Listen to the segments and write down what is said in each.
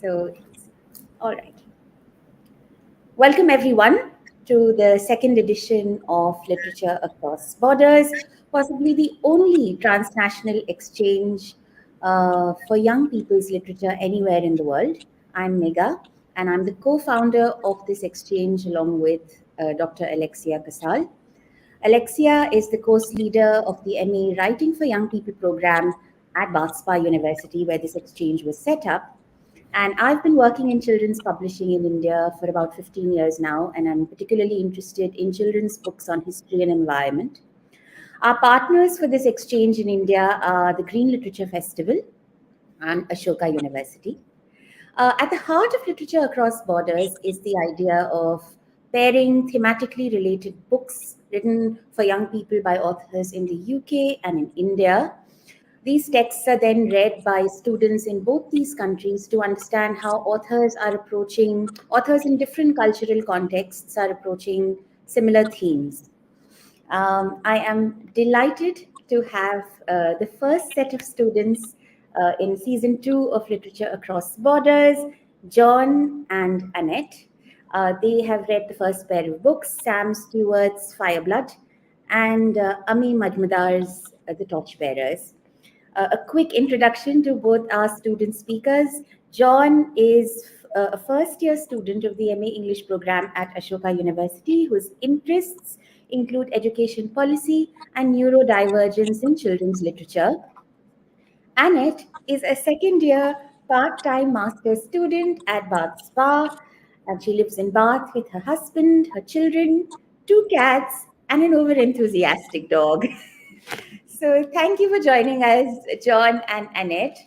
So, all right. Welcome everyone to the second edition of Literature Across Borders, possibly the only transnational exchange for young people's literature anywhere in the world. I'm Meghaa, and I'm the co-founder of this exchange along with Dr. Alexia Casal. Alexia is the course leader of the MA Writing for Young People program at University, where this exchange was set up. And I've been working in children's publishing in India for about 15 years now, and I'm particularly interested in children's books on history and environment. Our partners for this exchange in India are the Green Literature Festival and Ashoka University. At the heart of Literature Across Borders is the idea of pairing thematically related books written for young people by authors in the UK and in India. These texts are then read by students in both these countries to understand how authors in different cultural contexts are approaching similar themes. I am delighted to have the first set of students in season 2 of Literature Across Borders, John and Annette. They have read the first pair of books, Sam Stewart's Fireblood and Ami Majmudar's The Torchbearers. A quick introduction to both our student speakers. John is a first-year student of the MA English program at Ashoka University, whose interests include education policy and neurodivergence in children's literature. Annette is a second-year part-time master's student at Bath Spa, and she lives in Bath with her husband, her children, 2 cats, and an over-enthusiastic dog. So thank you for joining us, John and Annette.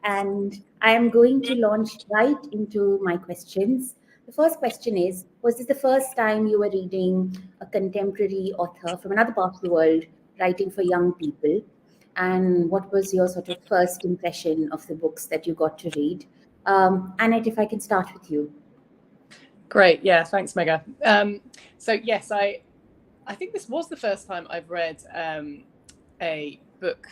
And I am going to launch right into my questions. The first question is, was this the first time you were reading a contemporary author from another part of the world writing for young people? And what was your sort of first impression of the books that you got to read? Annette, if I can start with you. Great. Yeah, thanks, Meghaa. So yes, I think this was the first time I've read a book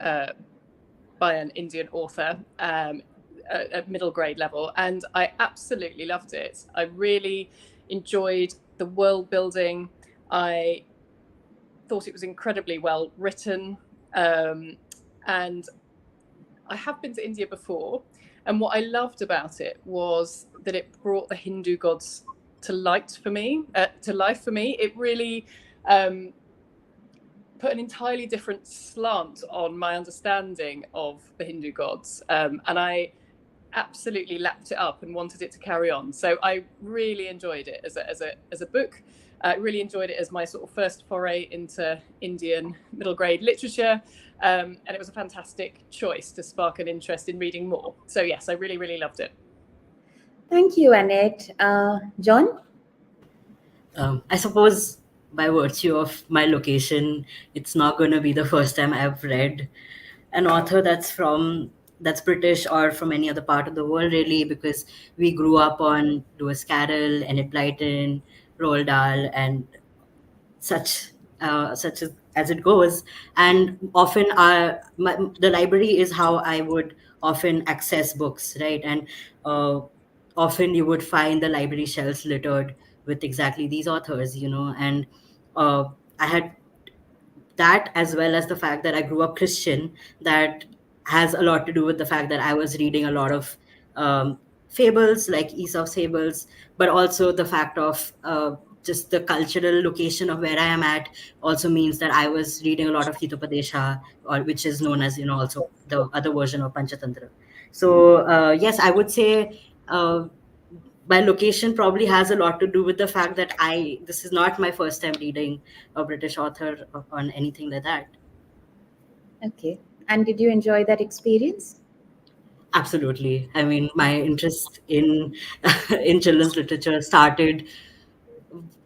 by an Indian author at middle grade level, and I absolutely loved it. I really enjoyed the world building. I thought it was incredibly well written, and I have been to India before, and what I loved about it was that it brought the Hindu gods to life for me. It really put an entirely different slant on my understanding of the Hindu gods, and I absolutely lapped it up and wanted it to carry on. So I really enjoyed it as a book. I really enjoyed it as my sort of first foray into Indian middle grade literature, and it was a fantastic choice to spark an interest in reading more. So yes, I really, really loved it. Thank you, Annette. John? I suppose by virtue of my location, it's not going to be the first time I've read an author that's British or from any other part of the world, really, because we grew up on Lewis Carroll, Enid Blyton, Roald Dahl, and such as it goes. And often the library is how I would often access books, right? And often you would find the library shelves littered with exactly these authors, and I had that, as well as the fact that I grew up Christian. That has a lot to do with the fact that I was reading a lot of fables, like Aesop's fables, but also the fact of just the cultural location of where I am at also means that I was reading a lot of Hitopadesha, which is known as, also the other version of Panchatantra. So yes, I would say my location probably has a lot to do with the fact that this is not my first time reading a British author on anything like that. Okay. And did you enjoy that experience? Absolutely. I mean, my interest in children's literature started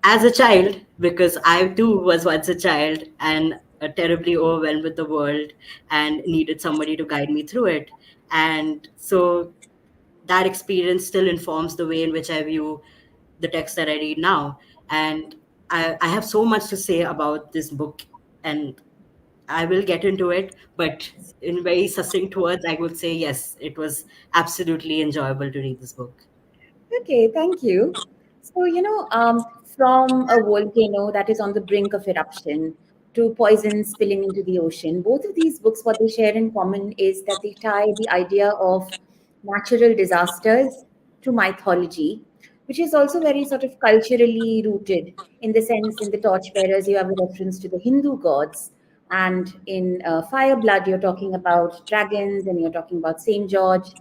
as a child, because I too was once a child and terribly overwhelmed with the world and needed somebody to guide me through it. And so that experience still informs the way in which I view the text that I read now. And I have so much to say about this book, and I will get into it, but in very succinct words, I would say yes, it was absolutely enjoyable to read this book. Okay, thank you. So, from a volcano that is on the brink of eruption to poison spilling into the ocean, both of these books, what they share in common is that they tie the idea of natural disasters to mythology, which is also very sort of culturally rooted in the sense in the Torchbearers, you have a reference to the Hindu gods. And in Fireblood, you're talking about dragons and you're talking about St. George.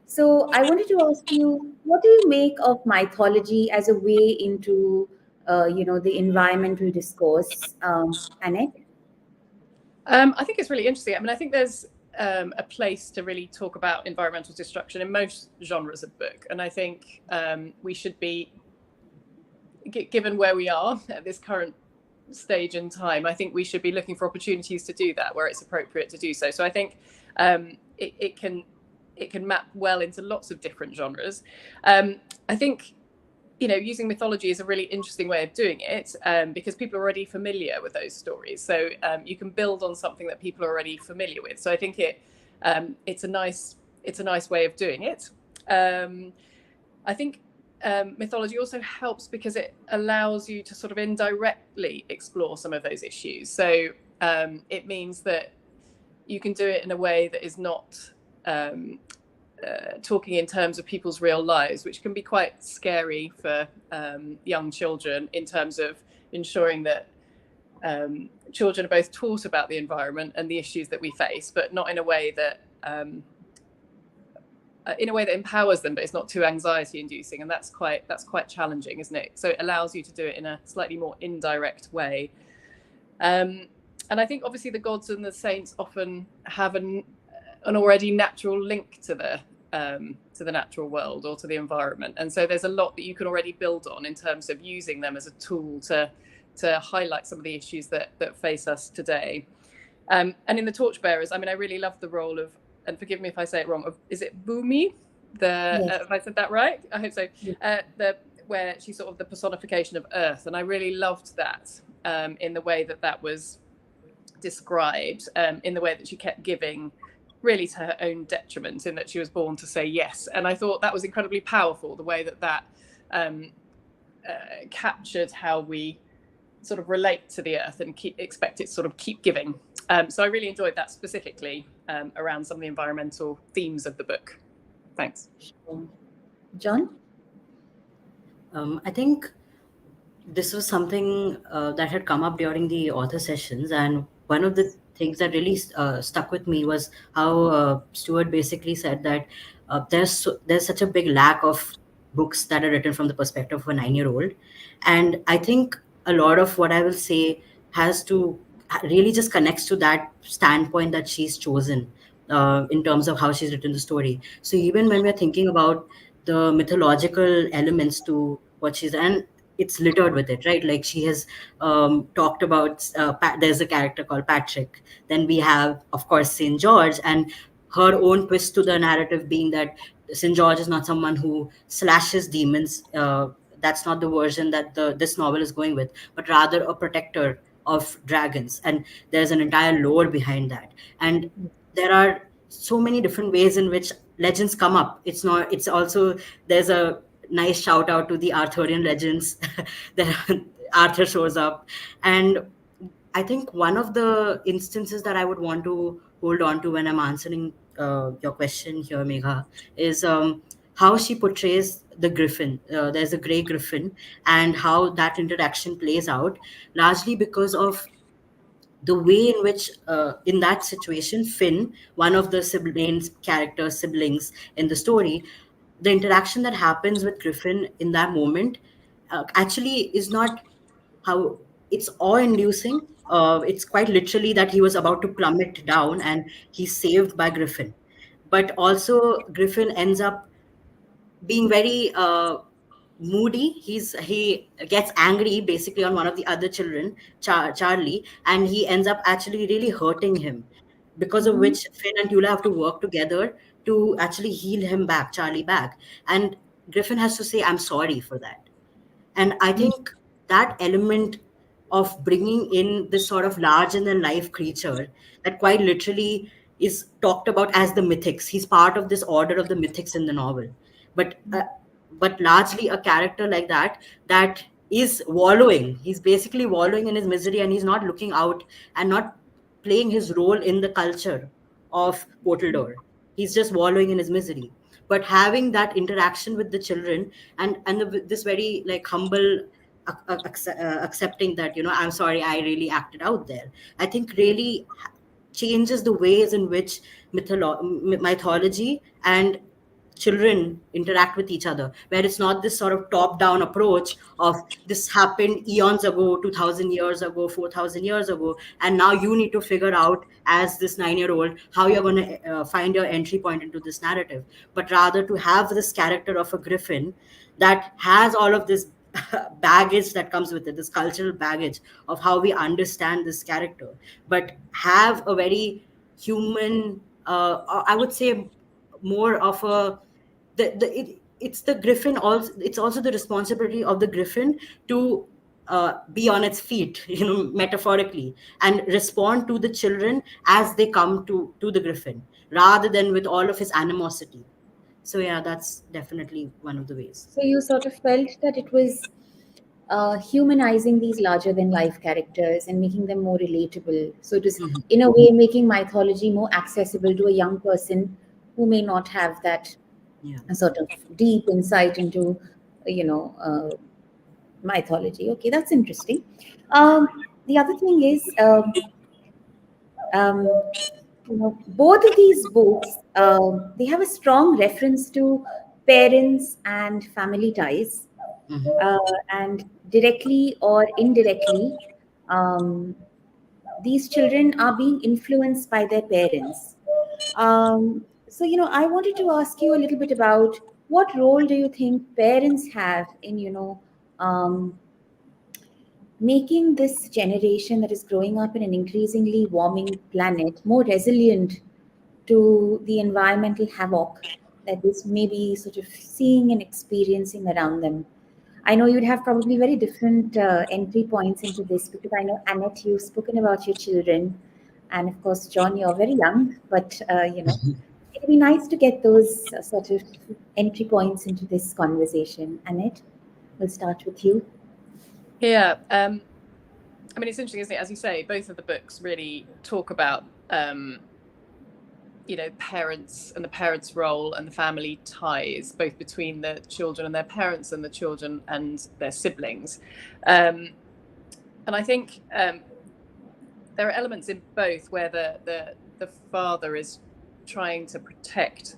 So I wanted to ask you, what do you make of mythology as a way into, the environmental discourse, Annette? I think it's really interesting. I mean, I think there's a place to really talk about environmental destruction in most genres of book, and I think we should be, given where we are at this current stage in time, I think we should be looking for opportunities to do that where it's appropriate to do so. So I think it can map well into lots of different genres. I think using mythology is a really interesting way of doing it because people are already familiar with those stories. So you can build on something that people are already familiar with. So I think it's a nice way of doing it. I think mythology also helps because it allows you to sort of indirectly explore some of those issues. So it means that you can do it in a way that is not talking in terms of people's real lives, which can be quite scary for young children in terms of ensuring that children are both taught about the environment and the issues that we face, but not in a way that empowers them, but it's not too anxiety inducing, and that's quite challenging, isn't it? So it allows you to do it in a slightly more indirect way. And I think obviously the gods and the saints often have an already natural link to the natural world or to the environment, and so there's a lot that you can already build on in terms of using them as a tool to highlight some of the issues that face us today. And in the Torchbearers, I mean, I really love the role of, and forgive me if I say it wrong, is it Bhumi? Yes. If I said that right, I hope so. Yes. Where she's sort of the personification of Earth, and I really loved that in the way that was described, in the way that she kept giving, really to her own detriment, in that she was born to say yes. And I thought that was incredibly powerful, the way that captured how we sort of relate to the earth and expect it to sort of keep giving. So I really enjoyed that specifically around some of the environmental themes of the book. Thanks. John? I think this was something that had come up during the author sessions, and one of the things that really stuck with me was how Stewart basically said that there's such a big lack of books that are written from the perspective of a 9-year-old, and I think a lot of what I will say really just connects to that standpoint that she's chosen in terms of how she's written the story. So even when we're thinking about the mythological elements to what she's, and it's littered with it, right? Like she has talked about, there's a character called Patrick. Then we have, of course, St. George, and her own twist to the narrative being that St. George is not someone who slashes demons. That's not the version that this novel is going with, but rather a protector of dragons. And there's an entire lore behind that. And there are so many different ways in which legends come up. It's also, there's a nice shout out to the Arthurian legends that Arthur shows up. And I think one of the instances that I would want to hold on to when I'm answering your question here, Megha, is how she portrays the griffin. There's a gray griffin, and how that interaction plays out, largely because of the way in which, in that situation, Finn, one of the siblings in the story, the interaction that happens with Griffin in that moment actually is not how it's awe-inducing. It's quite literally that he was about to plummet down and he's saved by Griffin. But also, Griffin ends up being very moody. He gets angry basically on one of the other children, Charlie, and he ends up actually really hurting him, because of which Finn and Tula have to work together to actually heal him back, Charlie back. And Griffin has to say, I'm sorry for that. And I think that element of bringing in this sort of larger than life creature that quite literally is talked about as the mythics. He's part of this order of the mythics in the novel, but largely a character like that is wallowing. He's basically wallowing in his misery, and he's not looking out and not playing his role in the culture of Portaldor. He's just wallowing in his misery. But having that interaction with the children, this very like humble accepting that, I'm sorry, I really acted out there, I think really changes the ways in which mythology and children interact with each other, where it's not this sort of top down approach of this happened eons ago, 2000 years ago, 4000 years ago, and now you need to figure out as this 9-year-old how you're going to find your entry point into this narrative. But rather to have this character of a griffin that has all of this baggage that comes with it, this cultural baggage of how we understand this character, but have a very human, I would say, more of a it's the griffin also, it's also the responsibility of the griffin to be on its feet, metaphorically, and respond to the children as they come to the griffin, rather than with all of his animosity. So yeah, that's definitely one of the ways. So you sort of felt that it was humanizing these larger than life characters and making them more relatable. So it is, Mhm. in a way, making mythology more accessible to a young person who may not have that Yeah. sort of deep insight into, mythology. Okay, that's interesting. The other thing is, um, both of these books, they have a strong reference to parents and family ties, Mhm. and directly or indirectly, um, these children are being influenced by their parents. So, I wanted to ask you a little bit about what role do you think parents have in, um, making this generation that is growing up in an increasingly warming planet more resilient to the environmental havoc that is maybe sort of seeing and experiencing around them. I know you'd have probably very different entry points into this, because I know, Annette, you've spoken about your children. And of course, John, you're very young, but it'd be nice to get those sort of entry points into this conversation. Annette, we'll start with you. Yeah. I mean, it's interesting, isn't it? As you say, both of the books really talk about, parents and the parents' role and the family ties, both between the children and their parents and the children and their siblings. And I think there are elements in both where the father is trying to protect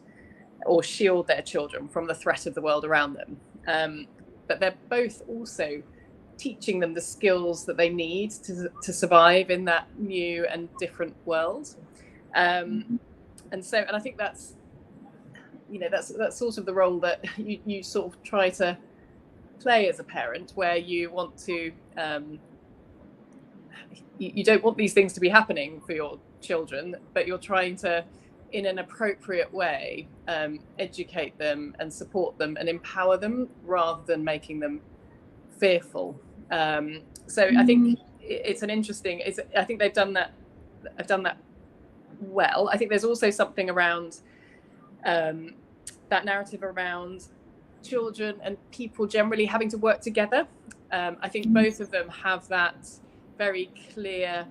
or shield their children from the threat of the world around them. But they're both also teaching them the skills that they need to survive in that new and different world. And I think that's sort of the role that you sort of try to play as a parent, where you want to you don't want these things to be happening for your children, but you're trying to, in an appropriate way, educate them and support them and empower them, rather than making them fearful. So I think it's an interesting. I think they've done that. I've done that well. I think there's also something around that narrative around children and people generally having to work together. I think both of them have that very clear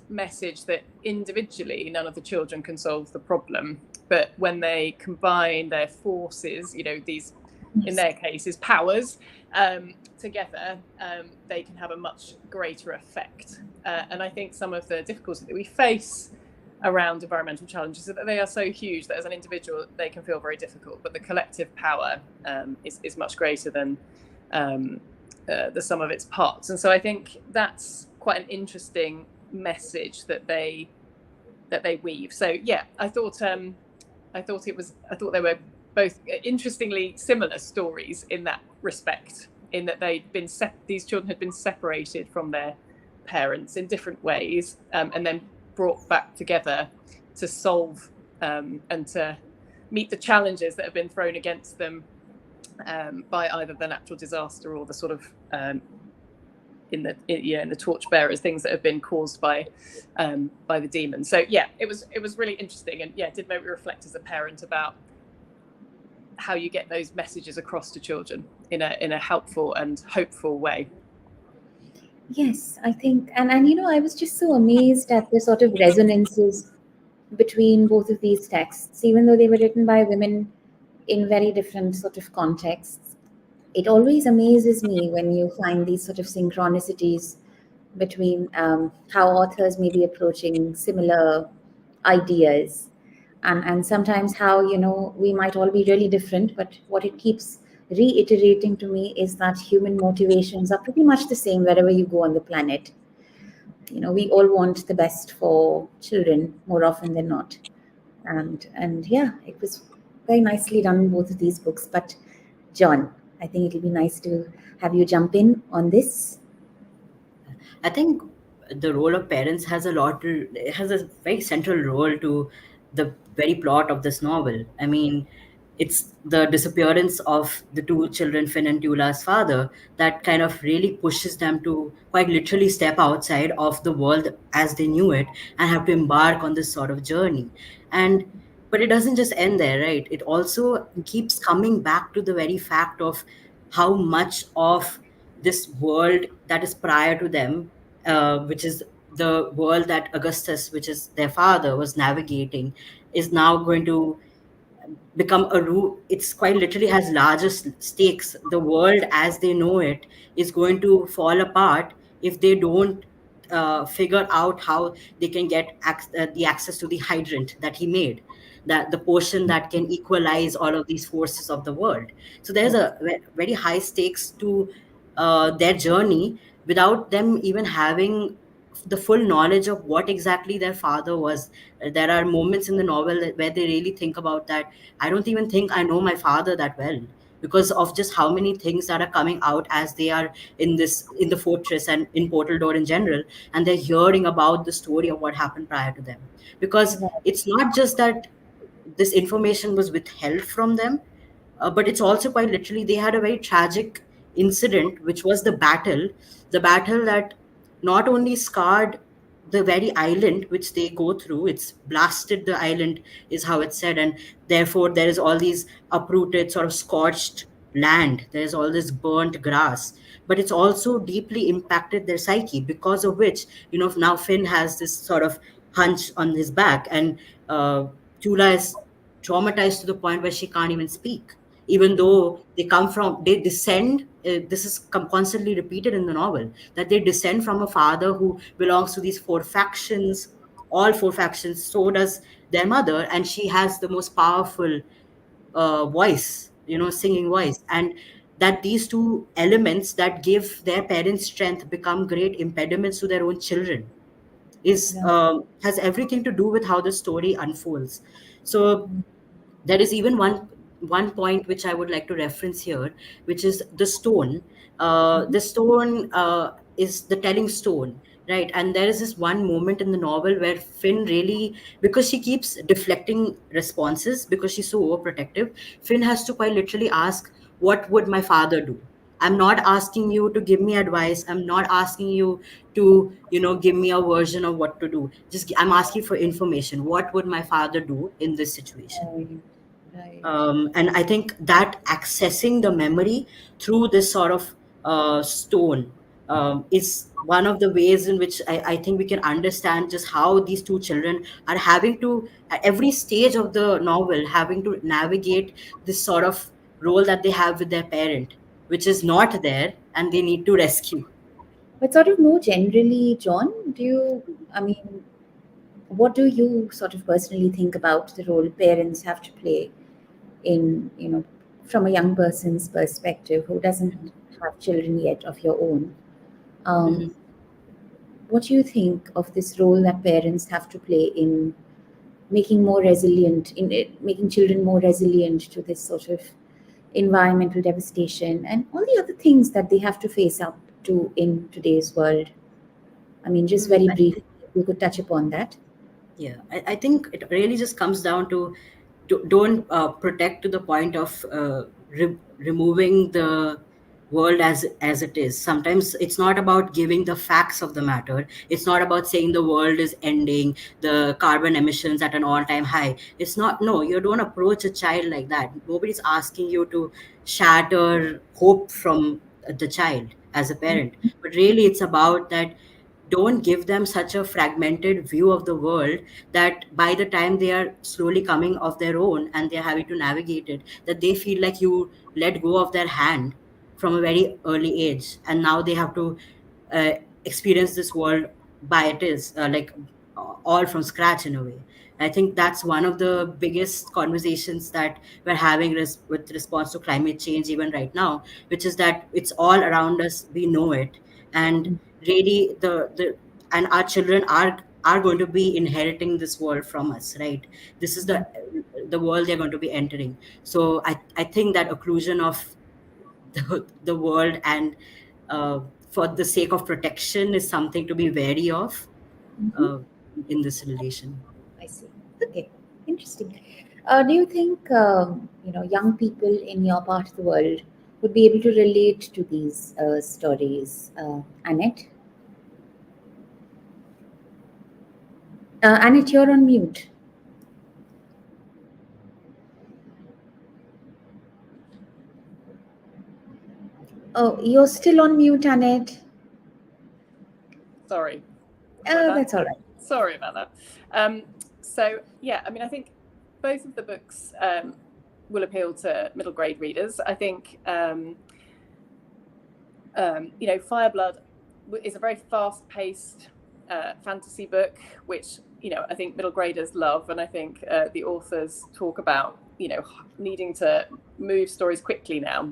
message that individually none of the children can solve the problem, but when they combine their forces, these, in their cases, powers, together, they can have a much greater effect. And I think some of the difficulty that we face around environmental challenges is that they are so huge that as an individual they can feel very difficult, but the collective power is much greater than the sum of its parts. And so I think that's quite an interesting message that they weave. So yeah, I thought they were both interestingly similar stories in that respect, in that these children had been separated from their parents in different ways, and then brought back together to solve and to meet the challenges that have been thrown against them by either the natural disaster or the sort of in the Torchbearers, things that have been caused by the demon. So yeah, it was really interesting, and yeah, it did make me reflect as a parent about how you get those messages across to children in a helpful and hopeful way. Yes, I think, and I was just so amazed at the sort of resonances between both of these texts, even though they were written by women in very different sort of contexts. It always amazes me when you find these sort of synchronicities between how authors may be approaching similar ideas, and sometimes how we might all be really different, but what it keeps reiterating to me is that human motivations are pretty much the same wherever you go on the planet. We all want the best for children more often than not, and yeah, it was very nicely done in both of these books. But John, I think it'll be nice to have you jump in on this. I think the role of parents has it has a very central role to the very plot of this novel. I mean, it's the disappearance of the two children, Finn and Tula's father, that kind of really pushes them to quite literally step outside of the world as they knew it and have to embark on this sort of journey. And but it doesn't just end there, right? It also keeps coming back to the very fact of how much of this world that is prior to them, which is the world that Augustus, which is their father, was navigating, is now going to become a root. It's quite literally has larger stakes. The world as they know it is going to fall apart if they don't figure out how they can get the access to the hydrant that he made, that the potion that can equalize all of these forces of the world. So there's a very high stakes to their journey without them even having the full knowledge of what exactly their father was. There are moments in the novel where they really think about that. I don't even think I know my father that well, because of just how many things that are coming out as they are in the fortress and in Portal Door in general, and they're hearing about the story of what happened prior to them. Because it's not just that this information was withheld from them, but it's also quite literally they had a very tragic incident, which was the battle that not only scarred the very island which they go through. It's blasted the island, is how it's said, and therefore there is all these uprooted, sort of scorched land. There's all this burnt grass, but it's also deeply impacted their psyche, because of which, now Finn has this sort of hunch on his back, and Tula is traumatized to the point where she can't even speak, even though they descend. This is constantly repeated in the novel, that they descend from a father who belongs to these four factions, all four factions. So does their mother, and she has the most powerful voice, singing voice. And that these two elements that give their parents strength become great impediments to their own children is has everything to do with how the story unfolds. So there is even one point which I would like to reference here, which is the stone. The stone is the telling stone, right? And there is this one moment in the novel where Finn really, because she keeps deflecting responses because she's so overprotective, Finn has to quite literally ask, "What would my father do?" I'm not asking you to give me advice. I'm not asking you to, give me a version of what to do. I'm asking for information. What would my father do in this situation? Right. And I think that accessing the memory through this sort of stone is one of the ways in which I think we can understand just how these two children are having to, at every stage of the novel, having to navigate this sort of role that they have with their parent, which is not there, and they need to rescue. But sort of more generally, John, what do you sort of personally think about the role parents have to play in, from a young person's perspective who doesn't have children yet of your own? Mhm. What do you think of this role that parents have to play in making more resilient, in it, making children more resilient to this sort of environmental devastation and all the other things that they have to face up to in today's world? Just very briefly, if you could touch upon that. Yeah, I think it really just comes down to don't protect to the point of removing the world as it is. Sometimes it's not about giving the facts of the matter. It's not about saying the world is ending, the carbon emissions at an all-time high. It's not. No, you don't approach a child like that. Nobody's asking you to shatter hope from the child as a parent, but really it's about that. Don't give them such a fragmented view of the world that by the time they are slowly coming of their own and they're having to navigate it, that they feel like you let go of their hand from a very early age, and now they have to uh, experience this world by it is like all from scratch in a way. I think that's one of the biggest conversations that we're having with response to climate change even right now, which is that it's all around us, we know it, and really the and our children are going to be inheriting this world from us, right? This is the world they're going to be entering. So I think that occlusion of the world and for the sake of protection is something to be wary of uh, in this relation. I see. Okay, interesting. Do you think young people in your part of the world would be able to relate to these stories, Annette? Annette, you're on mute. Oh, you're still on mute, Annette. Sorry. Oh, that's all right. Sorry about that. So yeah, I mean, I think both of the books will appeal to middle grade readers. I think Fireblood is a very fast-paced fantasy book, which I think middle graders love, and I think the authors talk about needing to move stories quickly now,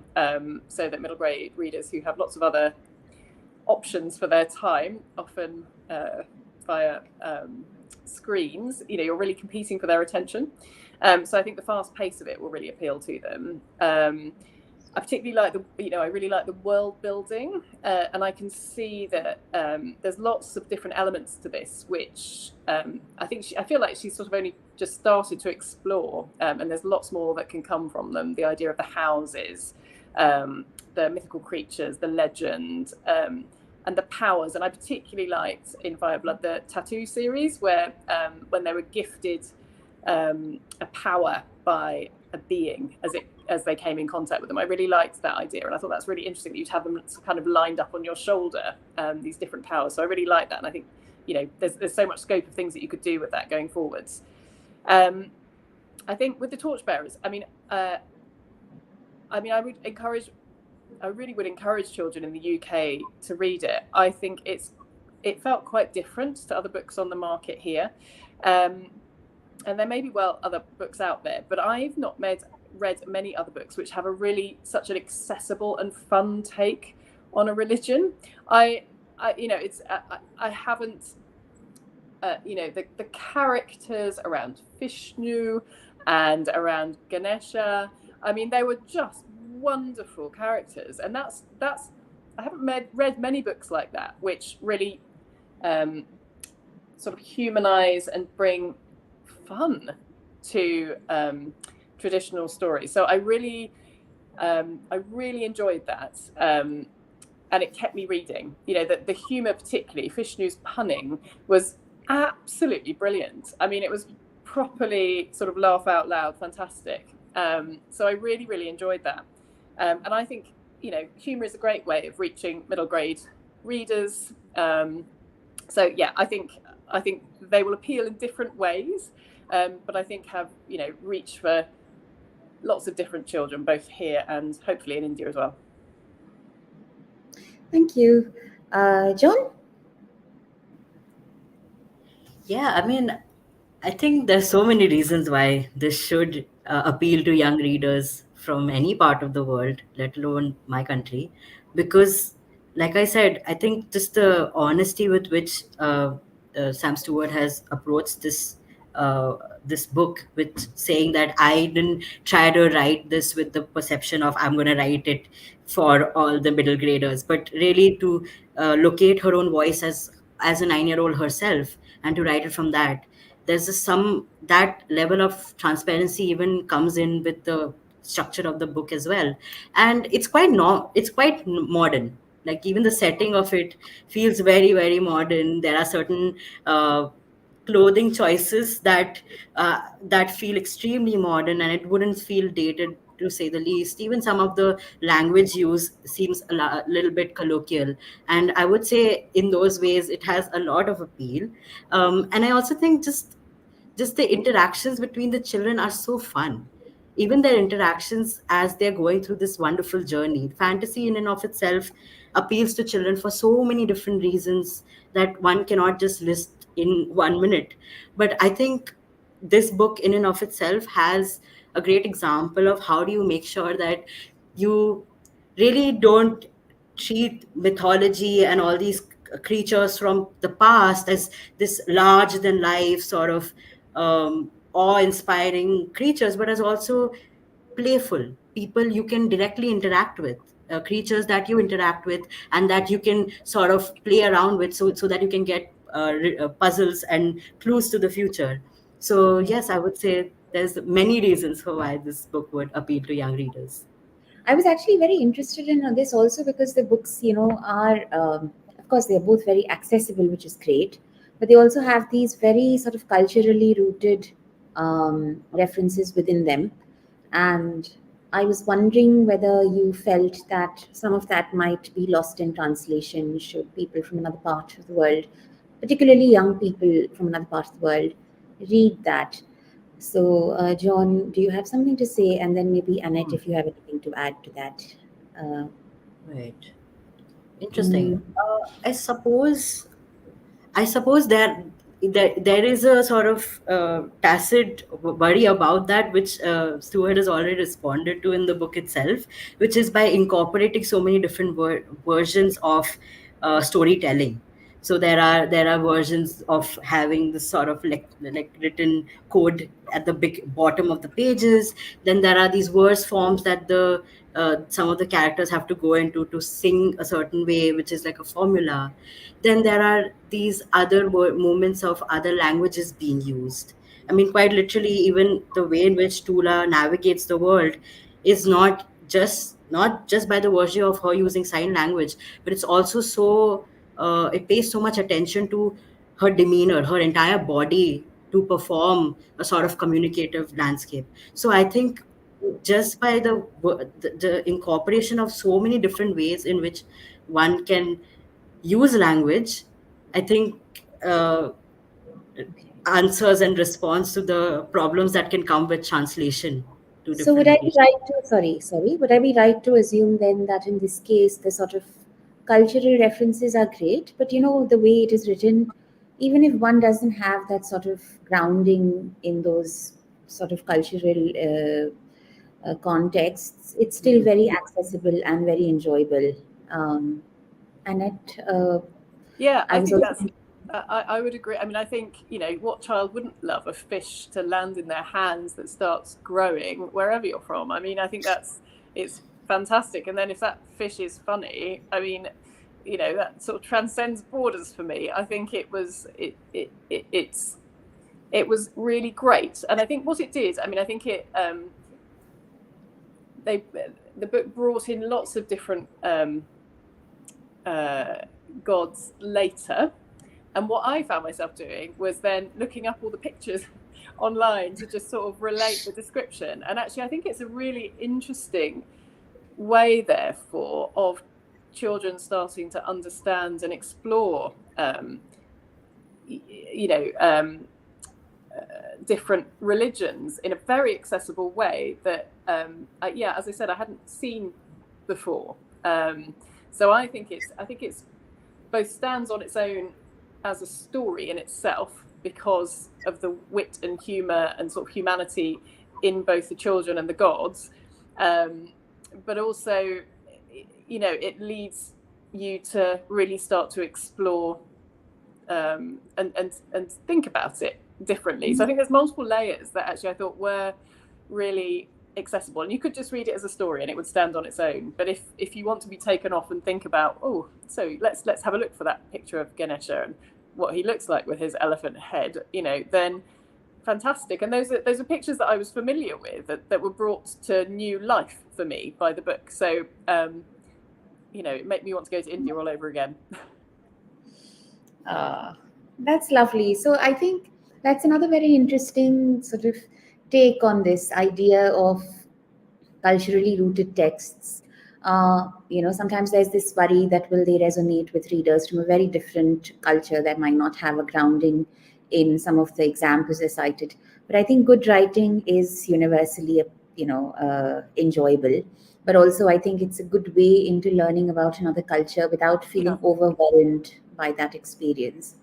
so that middle grade readers who have lots of other options for their time, often via screens, you're really competing for their attention. So I think the fast pace of it will really appeal to them. I particularly like I really like the world building, and I can see that there's lots of different elements to this, which I feel like she's sort of only just started to explore, and there's lots more that can come from them. The idea of the houses, the mythical creatures, the legend, and the powers. And I particularly liked in Fireblood the tattoo series, where when they were gifted a power by a being as they came in contact with them. I really liked that idea, and I thought that's really interesting that you'd have them kind of lined up on your shoulder, these different powers. So I really like that, and I think there's so much scope of things that you could do with that going forwards. I think with the Torchbearers, I really would encourage children in the UK to read it. I think it felt quite different to other books on the market here. And there may be other books out there, but I've not read many other books which have such an accessible and fun take on a religion. I haven't, the characters around Vishnu and around Ganesha, they were just wonderful characters, and that's I haven't read many books like that which really sort of humanize and bring fun to traditional stories. So I really enjoyed that, and it kept me reading. The humor, particularly Vishnu's punning, was absolutely brilliant. It was properly sort of laugh out loud fantastic. So I really enjoyed that, and I think humor is a great way of reaching middle grade readers. So yeah, I think they will appeal in different ways, but I think have reach for lots of different children, both here and hopefully in India as well. Thank you. John? Yeah, I think there's so many reasons why this should appeal to young readers from any part of the world, let alone my country. Because, like I said, I think just the honesty with which Sam Stewart has approached this book, with saying that I didn't try to write this with the perception of I'm going to write it for all the middle graders, but really to locate her own voice as a 9-year-old herself, and to write it from that. There's that level of transparency even comes in with the structure of the book as well. And it's quite modern. Like even the setting of it feels very, very modern. There are certain clothing choices that feel extremely modern, and it wouldn't feel dated, to say the least. Even some of the language use seems little bit colloquial, and I would say in those ways it has a lot of appeal. And I also think just the interactions between the children are so fun. Even their interactions as they're going through this wonderful journey. Fantasy in and of itself appeals to children for so many different reasons that one cannot just list in 1 minute. But I think this book in and of itself has a great example of how do you make sure that you really don't treat mythology and all these creatures from the past as this larger than life sort of awe-inspiring creatures, but as also playful people you can directly interact with, creatures that you interact with and that you can sort of play around with, so that you can get puzzles and clues to the future. So yes, I would say there's many reasons for why this book would appeal to young readers. I was actually very interested in this also because the books, are, of course, they're both very accessible, which is great, but they also have these very sort of culturally rooted references within them. And I was wondering whether you felt that some of that might be lost in translation should people from another part of the world, particularly young people from another part of the world, read that. So, John, do you have something to say? And then maybe Annette, if you have anything to add to that. Uh, Right. mm, Interesting. I suppose there is a sort of tacit worry about that, which Stewart has already responded to in the book itself, which is by incorporating so many different versions of storytelling. So there are versions of having this sort of like written code at the big bottom of the pages. Then there are these verse forms that the some of the characters have to go into to sing a certain way, which is like a formula. Then there are these other moments of other languages being used. I mean, quite literally, even the way in which Tula navigates the world is not just by the virtue of her using sign language, but it's also so it pays so much attention to her demeanor, her entire body, to perform a sort of communicative landscape. So I think just by the incorporation of so many different ways in which one can use language, I think okay. answers and response to the problems that can come with translation to So, would different I be locations. right to, sorry, would I be right to assume then that in this case, the sort of cultural references are great, but the way it is written, even if one doesn't have that sort of grounding in those sort of cultural contexts, it's still very accessible and very enjoyable. Um, Annette, Yeah, I I was think also that's. I would agree. I mean, I think what child wouldn't love a fish to land in their hands that starts growing wherever you're from. I mean, I think it's fantastic. And then if that fish is funny, I mean, that sort of transcends borders for me. I think it was really great. And I think what it did, I mean, I think the book brought in lots of different gods later. And what I found myself doing was then looking up all the pictures online to just sort of relate the description. And actually, I think it's a really interesting way, therefore, of children starting to understand and explore, different religions in a very accessible way that, as I said, I hadn't seen before. So I think it's both stands on its own as a story in itself because of the wit and humor and sort of humanity in both the children and the gods, but also, it leads you to really start to explore and think about it differently. So I think there's multiple layers that actually I thought were really accessible, and you could just read it as a story and it would stand on its own. But if you want to be taken off and think about, so let's have a look for that picture of Ganesha and what he looks like with his elephant head, then fantastic. And those are pictures that I was familiar with that were brought to new life for me by the book. So, it made me want to go to India all over again. That's lovely. So I think that's another very interesting sort of take on this idea of culturally rooted texts. Sometimes there's this worry that will they resonate with readers from a very different culture that might not have a grounding in some of the examples I cited. But I think good writing is universally, enjoyable. But also, I think it's a good way into learning about another culture without feeling overwhelmed by that experience.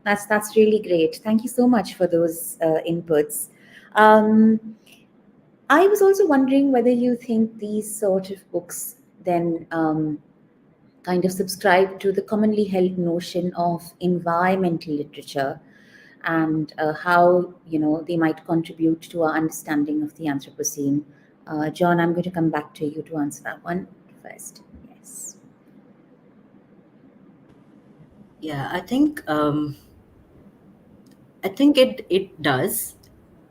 That's really great. Thank you so much for those inputs. I was also wondering whether you think these sort of books then kind of subscribe to the commonly held notion of environmental literature and how they might contribute to our understanding of the Anthropocene. John, I'm going to come back to you to answer that one first. Yes. Yeah, I think it does,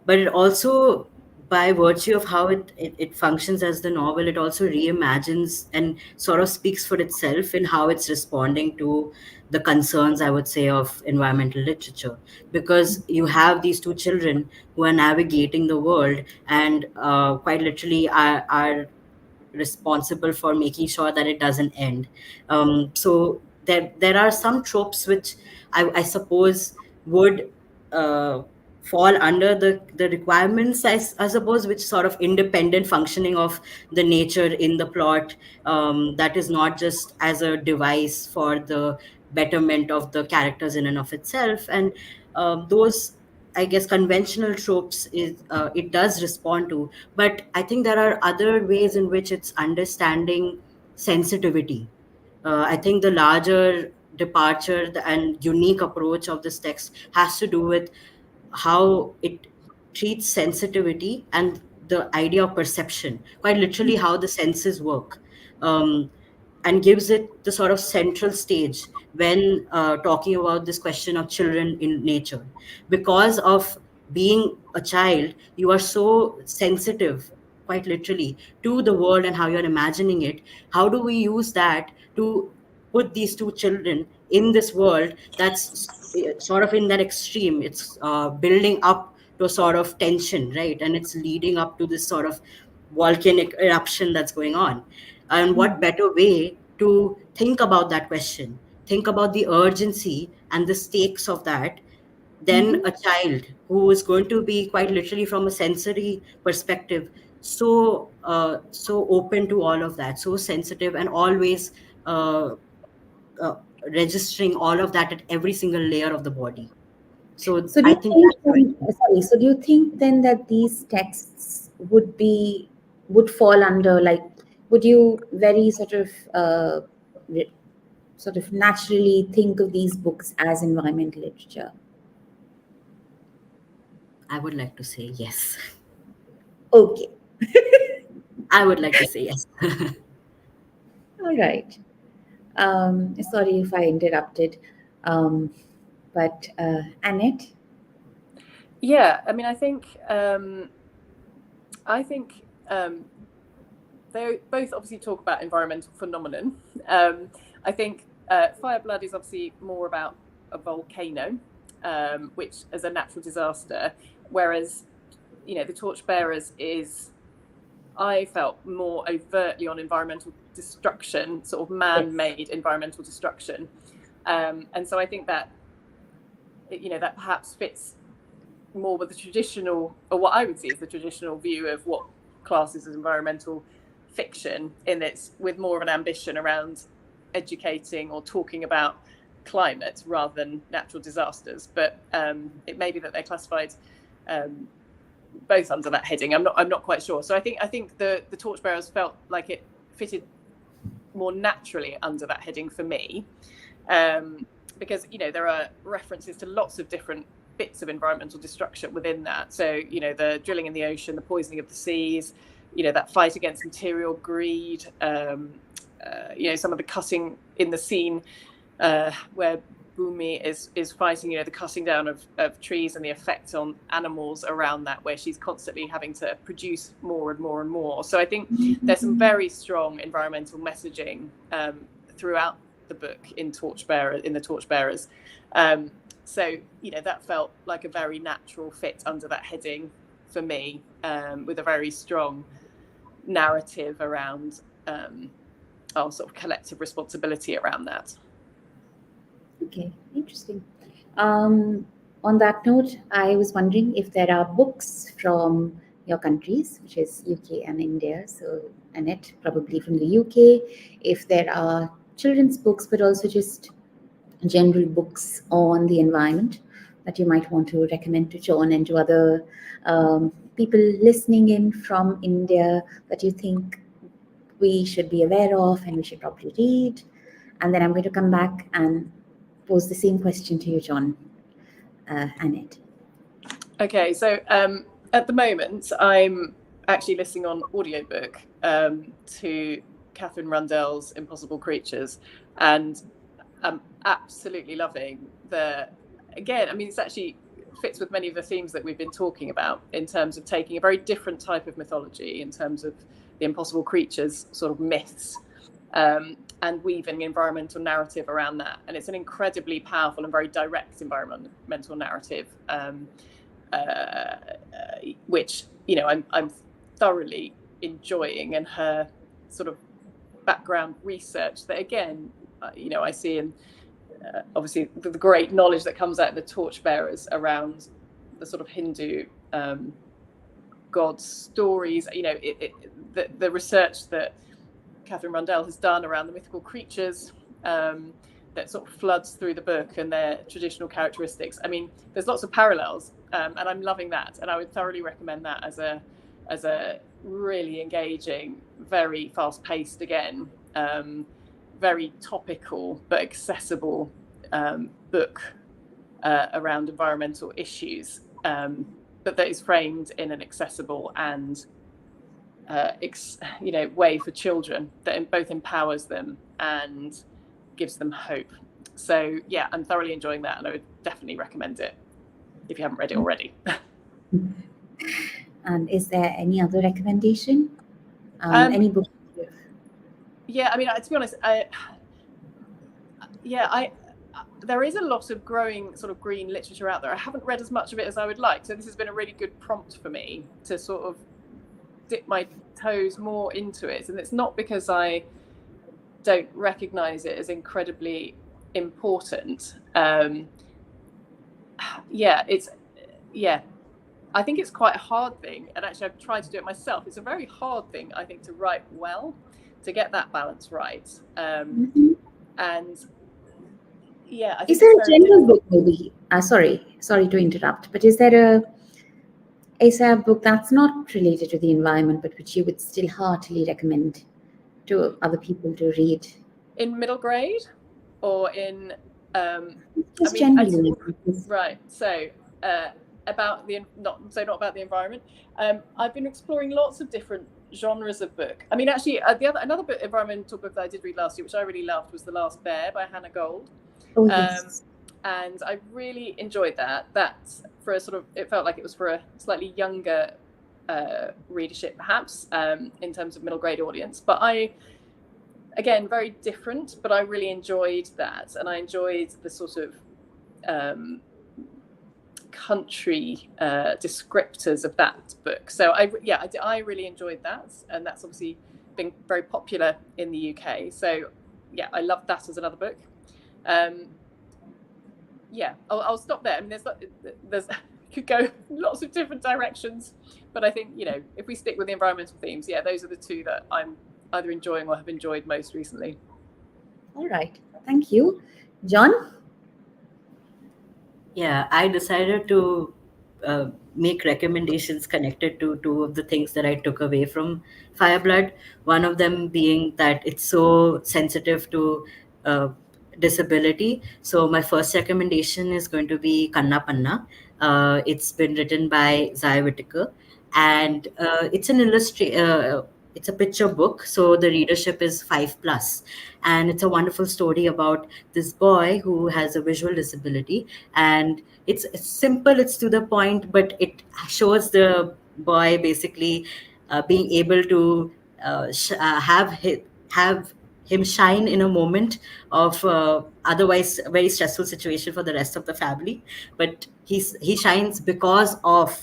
but it also, by virtue of how it functions as the novel, it also reimagines and sort of speaks for itself in how it's responding to the concerns, I would say, of environmental literature. Because you have these two children who are navigating the world and quite literally are responsible for making sure that it doesn't end. So there are some tropes which I suppose would fall under the requirements, I suppose, which sort of independent functioning of the nature in the plot, that is not just as a device for the betterment of the characters in and of itself. And those, I guess, conventional tropes it does respond to. But I think there are other ways in which it's understanding sensitivity. I think the larger departure and unique approach of this text has to do with how it treats sensitivity and the idea of perception, quite literally how the senses work, and gives it the sort of central stage when talking about this question of children in nature. Because of being a child, you are so sensitive, quite literally, to the world and how you're imagining it. How do we use that to put these two children in this world that's sort of in that extreme? It's building up to a sort of tension, right? And it's leading up to this sort of volcanic eruption that's going on. And what better way to think about that question, think about the urgency and the stakes of that, than a child who is going to be quite literally, from a sensory perspective, so open to all of that, so sensitive, and always uh, uh, registering all of that at every single layer of the body. So So do I you think think that's right. sorry, so do you think then that these texts would fall under, like, would you very sort of naturally think of these books as environmental literature? I would like to say yes. Okay. I would like to say yes. All right. Sorry if I interrupted. But Annette? Yeah, I mean, I think they both obviously talk about environmental phenomenon. I think Fireblood is obviously more about a volcano, which as a natural disaster, whereas the Torchbearers is, I felt, more overtly on environmental destruction, sort of man-made environmental destruction, and so I think that that perhaps fits more with the traditional, or what I would see as the traditional view of what classes as environmental fiction, in it's with more of an ambition around educating or talking about climate rather than natural disasters. But it may be that they're classified both under that heading. I'm not quite sure. So I think the Torchbearers felt like it fitted more naturally under that heading for me, because there are references to lots of different bits of environmental destruction within that. So the drilling in the ocean, the poisoning of the seas, that fight against material greed, some of the cutting in the scene where Bhumi is fighting, the cutting down of trees and the effect on animals around that, where she's constantly having to produce more and more and more. So I think there's some very strong environmental messaging throughout the book in the Torchbearers. So that felt like a very natural fit under that heading for me, with a very strong narrative around our sort of collective responsibility around that. Okay, interesting. On that note, I was wondering if there are books from your countries, which is UK and India. So Annette, probably from the UK. If there are children's books, but also just general books on the environment that you might want to recommend to John and to other people listening in from India that you think we should be aware of and we should probably read. And then I'm going to come back and pose the same question to you, John. Annette. Okay, so at the moment, I'm actually listening on audiobook to Catherine Rundell's Impossible Creatures, and I'm absolutely loving it's actually fits with many of the themes that we've been talking about in terms of taking a very different type of mythology in terms of the impossible creatures sort of myths, and weaving environmental narrative around that. And it's an incredibly powerful and very direct environmental narrative, which I'm thoroughly enjoying, and her sort of background research that again I see in obviously the great knowledge that comes out of the Torchbearers around the sort of Hindu god stories, the research that Catherine Rundell has done around the mythical creatures that sort of floods through the book and their traditional characteristics. I mean, there's lots of parallels, and I'm loving that, and I would thoroughly recommend that as a really engaging, very fast-paced, again, very topical but accessible book around environmental issues, but that is framed in an accessible and way for children that both empowers them and gives them hope. So yeah, I'm thoroughly enjoying that, and I would definitely recommend it if you haven't read it already. And is there any other recommendation? Any book? Yeah, I mean, to be honest, there is a lot of growing sort of green literature out there. I haven't read as much of it as I would like, so this has been a really good prompt for me to sort of dip my toes more into it. And it's not because I don't recognize it as incredibly important. I think it's quite a hard thing, and actually I've tried to do it myself. It's a very hard thing, I think, to write well, to get that balance right. And yeah, I think is there a general book maybe? Sorry to interrupt, but is there a book that's not related to the environment, but which you would still heartily recommend to other people to read? In middle grade, or in just generally? Right. So not about the environment. I've been exploring lots of different genres of book. I mean, actually, another environmental book that I did read last year, which I really loved, was The Last Bear by Hannah Gold. Oh, yes. And I really enjoyed that. That's for it felt like it was for a slightly younger readership, perhaps, in terms of middle grade audience. But again, very different, but I really enjoyed that. And I enjoyed the sort of country descriptors of that book. So I really enjoyed that. And that's obviously been very popular in the UK. So yeah, I love that as another book. I'll stop there. I mean, there's could go lots of different directions, but I think if we stick with the environmental themes, those are the two that I'm either enjoying or have enjoyed most recently. All right, thank you, John. Yeah, I decided to make recommendations connected to two of the things that I took away from Fireblood. One of them being that it's so sensitive to disability. So my first recommendation is going to be Kanna Panna. It's been written by Zaya Whitaker, and it's an it's a picture book, so the readership is 5+, and it's a wonderful story about this boy who has a visual disability, and it's simple, it's to the point, but it shows the boy basically being able to have him shine in a moment of otherwise a very stressful situation for the rest of the family, but he shines because of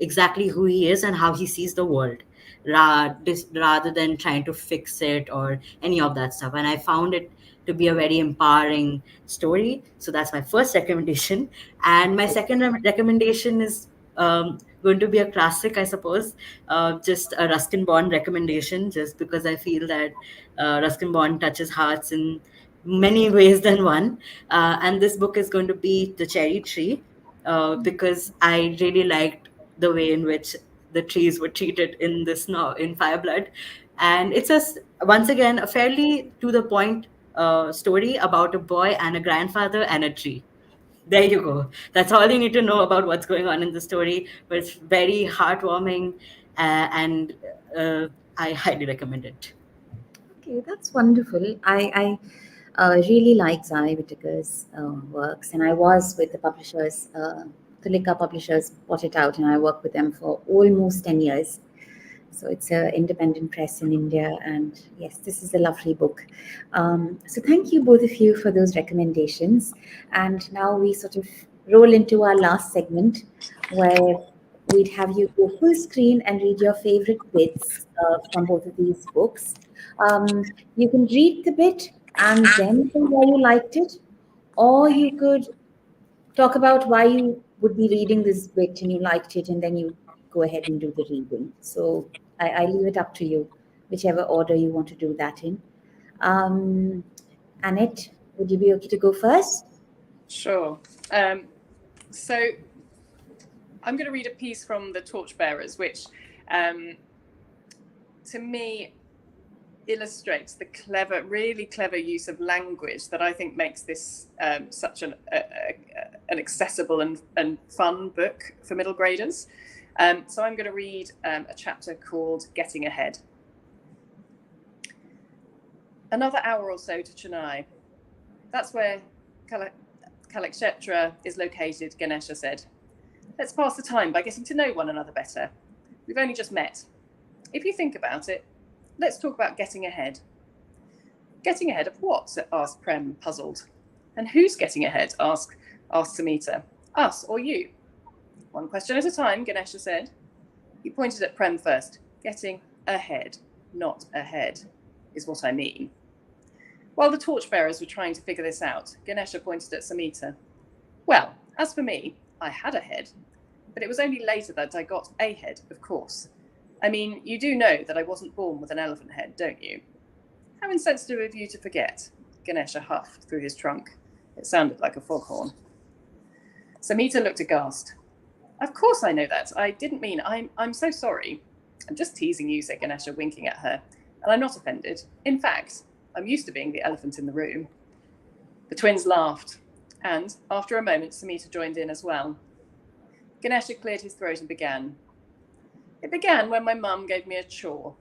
exactly who he is and how he sees the world, rather than trying to fix it or any of that stuff. And I found it to be a very empowering story. So that's my first recommendation. And my second recommendation is going to be a classic, I suppose, just a Ruskin Bond recommendation, just because I feel that Ruskin Bond touches hearts in many ways than one. And this book is going to be The Cherry Tree, because I really liked the way in which the trees were treated in this now in Fireblood, and it's once again a fairly to the point story about a boy and a grandfather and a tree. There you go. That's all you need to know about what's going on in the story, but it's very heartwarming, and I highly recommend it. Okay, that's wonderful. I really like Zai Whittaker's works, and I was with the publishers, Tulika Publishers bought it out, and I worked with them for almost 10 years. So it's an independent press in India, and yes, this is a lovely book. So thank you both of you for those recommendations. And now we sort of roll into our last segment, where we'd have you go full screen and read your favorite bits from both of these books. You can read the bit and then say why you liked it, or you could talk about why you would be reading this bit and you liked it, and then you go ahead and do the reading. So I leave it up to you, whichever order you want to do that in. Annette, would you be okay to go first? Sure. So I'm going to read a piece from the Torchbearers, which to me illustrates the really clever use of language that I think makes this such an accessible and fun book for middle graders. So I'm going to read a chapter called Getting Ahead. Another hour or so to Chennai. That's where Kalakshetra is located, Ganesha said. Let's pass the time by getting to know one another better. We've only just met. If you think about it, let's talk about getting ahead. Getting ahead of what? Asked Prem, puzzled. And who's getting ahead? Asked Samita. Us or you? One question at a time, Ganesha said. He pointed at Prem first. Getting ahead, not ahead, is what I mean. While the Torchbearers were trying to figure this out, Ganesha pointed at Samita. Well, as for me, I had a head, but it was only later that I got a head, of course. I mean, you do know that I wasn't born with an elephant head, don't you? How insensitive of you to forget, Ganesha huffed through his trunk. It sounded like a foghorn. Samita looked aghast. Of course I know that. I didn't mean I'm so sorry. I'm just teasing you, said Ganesha, winking at her. And I'm not offended. In fact, I'm used to being the elephant in the room. The twins laughed, and after a moment, Samita joined in as well. Ganesha cleared his throat and began. It began when my mum gave me a chore.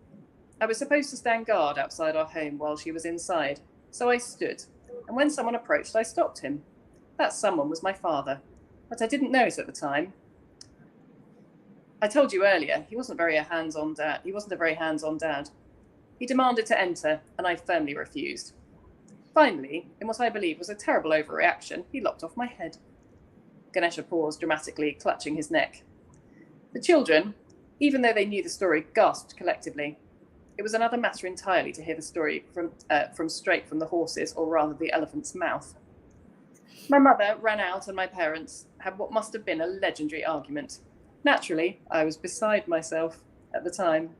I was supposed to stand guard outside our home while she was inside, so I stood, and when someone approached, I stopped him. That someone was my father, but I didn't know it at the time. I told you earlier, he wasn't a very hands-on dad. He demanded to enter, and I firmly refused. Finally, in what I believe was a terrible overreaction, he lopped off my head. Ganesha paused, dramatically clutching his neck. The children, even though they knew the story, gasped collectively. It was another matter entirely to hear the story from straight from the horse's, or rather the elephant's, mouth. My mother ran out, and my parents had what must have been a legendary argument. Naturally, I was beside myself at the time.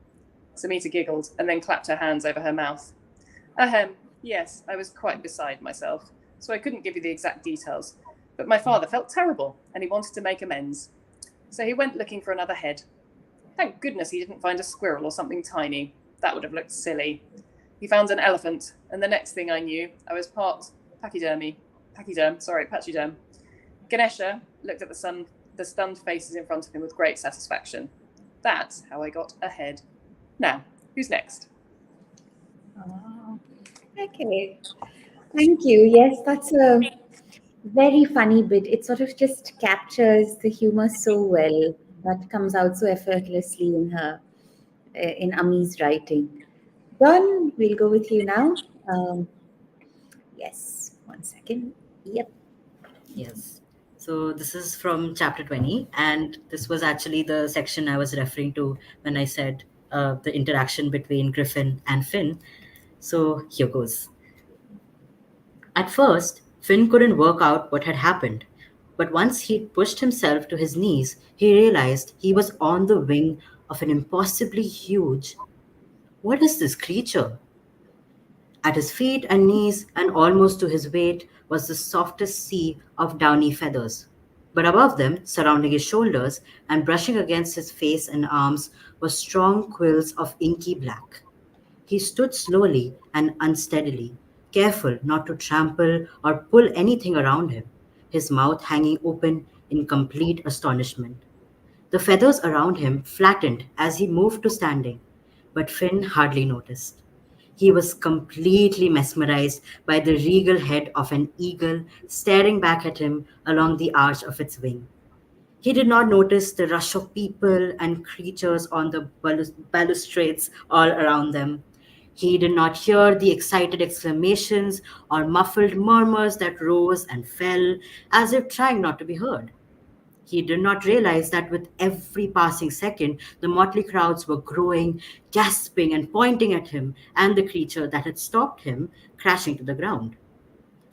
Samita giggled and then clapped her hands over her mouth. Ahem, yes, I was quite beside myself, so I couldn't give you the exact details. But my father felt terrible, and he wanted to make amends. So he went looking for another head. Thank goodness he didn't find a squirrel or something tiny. That would have looked silly. He found an elephant, and the next thing I knew, I was part pachyderm. Ganesha looked at the stunned faces in front of him with great satisfaction. That's how I got ahead. Now, Who's next? Okay. Thank you. Yes, that's a very funny bit. It sort of just captures the humor so well. That comes out so effortlessly in Ami's writing. Don, we'll go with you now. Yes, 1 second. Yep. Yes. So this is from chapter 20, and this was actually the section I was referring to when I said the interaction between Griffin and Finn. So here goes. At first, Finn couldn't work out what had happened, but once he'd pushed himself to his knees, he realized he was on the wing of an impossibly huge. What is this creature? At his feet and knees, and almost to his weight, was the softest sea of downy feathers. But above them, surrounding his shoulders and brushing against his face and arms, were strong quills of inky black. He stood slowly and unsteadily, careful not to trample or pull anything around him, his mouth hanging open in complete astonishment. The feathers around him flattened as he moved to standing, but Finn hardly noticed. He was completely mesmerized by the regal head of an eagle staring back at him along the arch of its wing. He did not notice the rush of people and creatures on the balustrades all around them. He did not hear the excited exclamations or muffled murmurs that rose and fell as if trying not to be heard. He did not realize that with every passing second, the motley crowds were growing, gasping, and pointing at him and the creature that had stopped him crashing to the ground.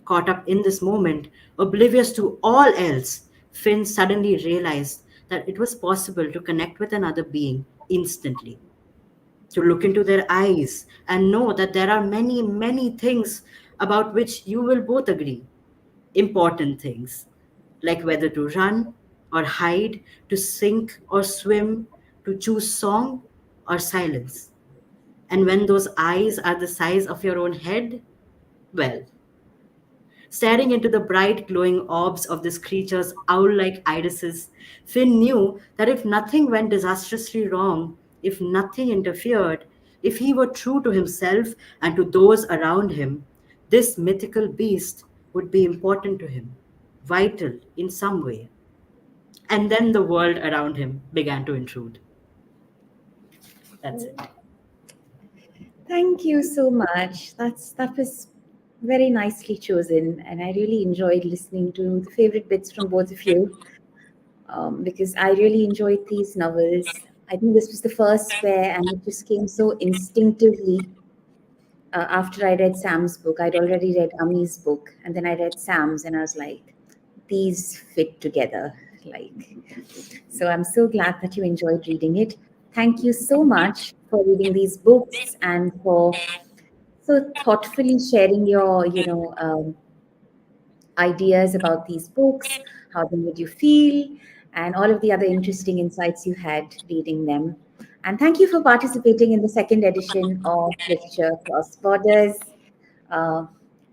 Caught up in this moment, oblivious to all else, Finn suddenly realized that it was possible to connect with another being instantly, to look into their eyes and know that there are many, many things about which you will both agree. Important things, like whether to run or hide, to sink or swim, to choose song or silence. And when those eyes are the size of your own head, well, staring into the bright, glowing orbs of this creature's owl like irises, Finn knew that if nothing went disastrously wrong, if nothing interfered, if he were true to himself and to those around him, this mythical beast would be important to him, vital in some way. And then the world around him began to intrude. That's it. Thank you so much. That was very nicely chosen, and I really enjoyed listening to the favorite bits from both of you because I really enjoyed these novels. I think this was the first where, and it just came so instinctively after I read Sam's book. I'd already read Ami's book, and then I read Sam's, and I was like, these fit together. Like, so I'm so glad that you enjoyed reading it. Thank you so much for reading these books and for so thoughtfully sharing your, ideas about these books, how they made you feel, and all of the other interesting insights you had reading them. And thank you for participating in the second edition of Literature Across Borders. Uh,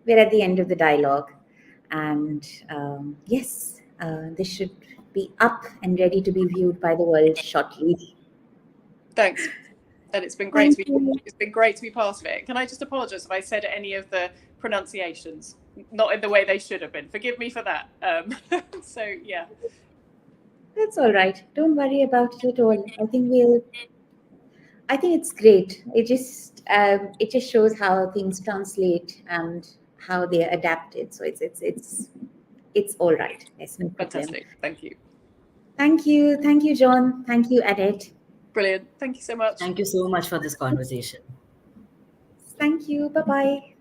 we're at the end of the dialogue. And yes, this should be up and ready to be viewed by the world shortly. Thanks. And it's been great it's been great to be part of it. Can I just apologize if I said any of the pronunciations not in the way they should have been? Forgive me for that. So yeah. That's all right. Don't worry about it at all. I think it's great. It just shows how things translate and how they're adapted. So it's all right. There's no problem. Fantastic. Thank you. Thank you, John. Thank you, Annette. Brilliant. Thank you so much. Thank you so much for this conversation. Thank you. Bye bye.